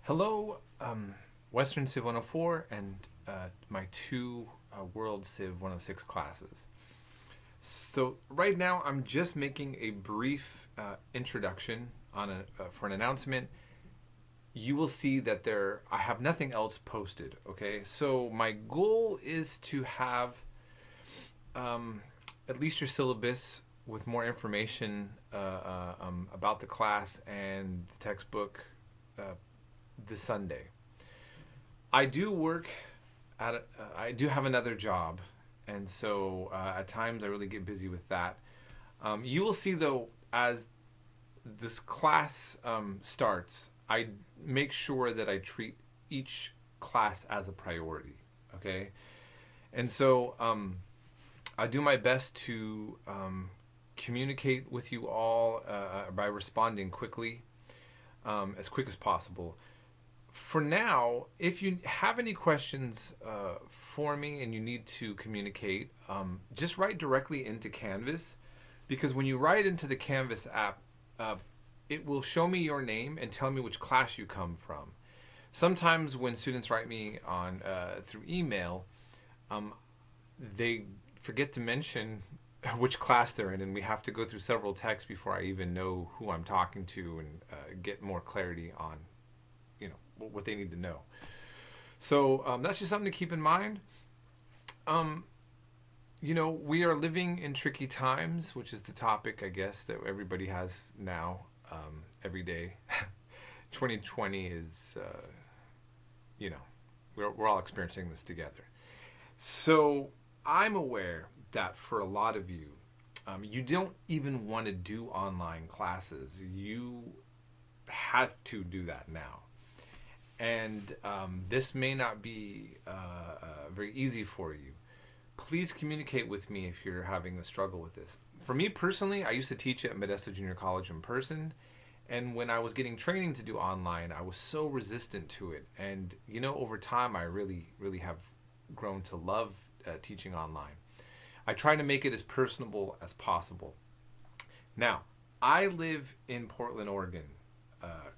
Hello, Western Civ 104 and my two World Civ 106 classes. So right now I'm just making a brief introduction for an announcement. You will see that I have nothing else posted, okay? So my goal is to have at least your syllabus with more information about the class and the textbook this Sunday. I do work I do have another job, and so at times I really get busy with that. You will see though, as this class starts, I make sure that I treat each class as a priority, okay? And so I do my best to communicate with you all by responding quickly, as quick as possible. For now, if you have any questions for me and you need to communicate, just write directly into Canvas, because when you write into the Canvas app, it will show me your name and tell me which class you come from. Sometimes when students write me on through email, they forget to mention which class they're in, and we have to go through several texts before I even know who I'm talking to and get more clarity on what they need to know. So that's just something to keep in mind. We are living in tricky times, which is the topic, I guess, that everybody has now, every day. 2020 is, we're all experiencing this together. So I'm aware that for a lot of you, you don't even want to do online classes. You have to do that now. And this may not be very easy for you. Please communicate with me if you're having a struggle with this. For me personally, I used to teach at Modesto Junior College in person, and when I was getting training to do online, I was so resistant to it. And over time, I really have grown to love teaching online. I try to make it as personable as possible. Now, I live in Portland, Oregon,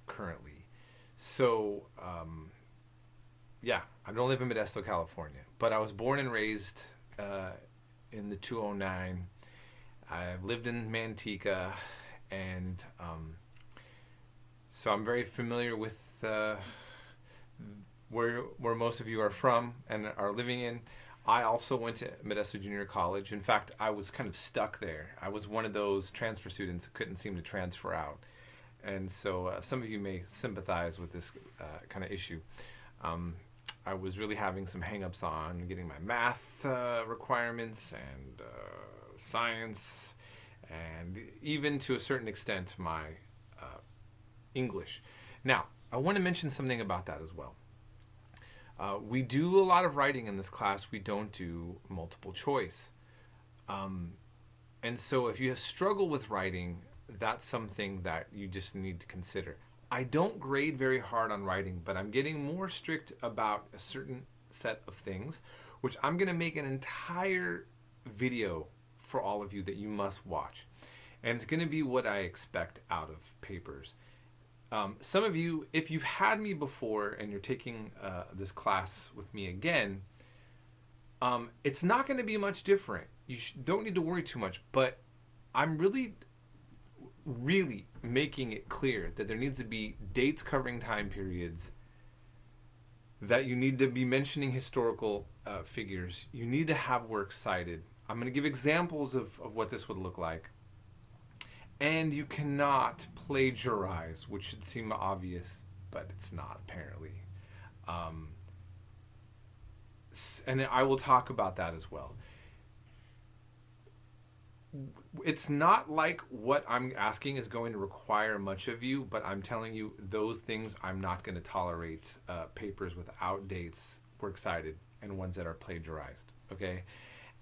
currently. So, I don't live in Modesto, California, but I was born and raised in the 209. I've lived in Manteca, and so I'm very familiar with where most of you are from and are living in. I also went to Modesto Junior College. In fact, I was kind of stuck there. I was one of those transfer students that couldn't seem to transfer out. And so some of you may sympathize with this kind of issue. I was really having some hang-ups on getting my math requirements and science, and even to a certain extent my English. Now, I want to mention something about that as well. We do a lot of writing in this class. We don't do multiple choice. And so if you struggle with writing, that's something that you just need to consider. I don't grade very hard on writing, but I'm getting more strict about a certain set of things, which I'm going to make an entire video for all of you that you must watch. And it's going to be what I expect out of papers. Some of you, if you've had me before and you're taking this class with me again, it's not going to be much different. You don't need to worry too much, but I'm really making it clear that there needs to be dates covering time periods, that you need to be mentioning historical figures. You need to have works cited. I'm going to give examples of what this would look like. And you cannot plagiarize, which should seem obvious, but it's not, apparently. And I will talk about that as well. It's not like what I'm asking is going to require much of you, but I'm telling you those things I'm not going to tolerate papers without dates, works cited, and ones that are plagiarized, okay?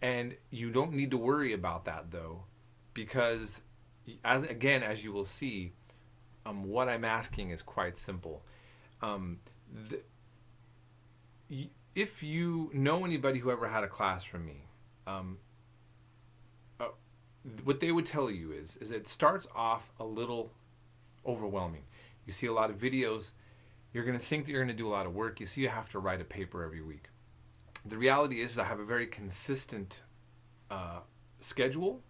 And you don't need to worry about that, though, because as you will see, what I'm asking is quite simple. If you know anybody who ever had a class from me, what they would tell you is it starts off a little overwhelming. You see a lot of videos, you're going to think that you're going to do a lot of work. You see, you have to write a paper every week. The reality is I have a very consistent schedule.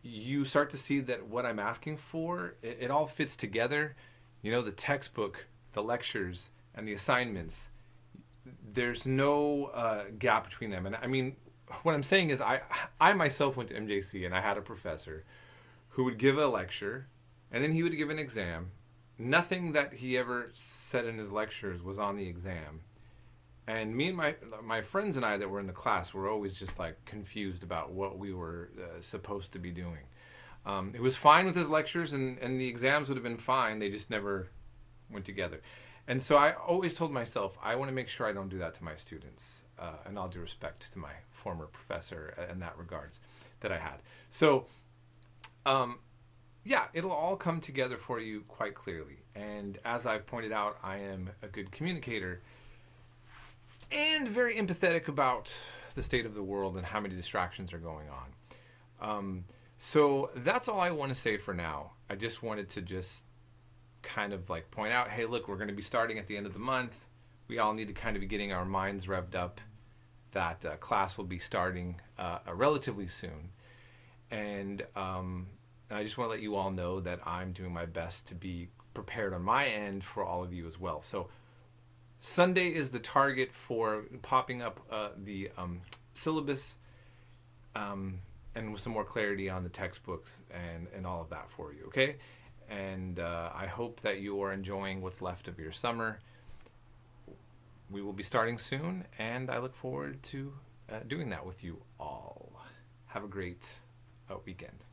You start to see that what I'm asking for, it all fits together. You know, the textbook, the lectures, and the assignments, there's no gap between them. And I mean, what I'm saying is I myself went to MJC, and I had a professor who would give a lecture, and then he would give an exam. Nothing that he ever said in his lectures was on the exam. And me and my friends and I that were in the class were always just like confused about what we were supposed to be doing. It was fine with his lectures, and the exams would have been fine. They just never went together. And so I always told myself, I want to make sure I don't do that to my students. And all due respect to my former professor in that regards that I had. So, yeah, it'll all come together for you quite clearly. And as I've pointed out, I am a good communicator and very empathetic about the state of the world and how many distractions are going on. So that's all I want to say for now. I just wanted to just kind of like point out, hey, look, we're going to be starting at the end of the month. We all need to kind of be getting our minds revved up that class will be starting relatively soon. And I just want to let you all know that I'm doing my best to be prepared on my end for all of you as well. So Sunday is the target for popping up the syllabus and with some more clarity on the textbooks and all of that for you, okay? And I hope that you are enjoying what's left of your summer. We will be starting soon, and I look forward to doing that with you all. Have a great weekend.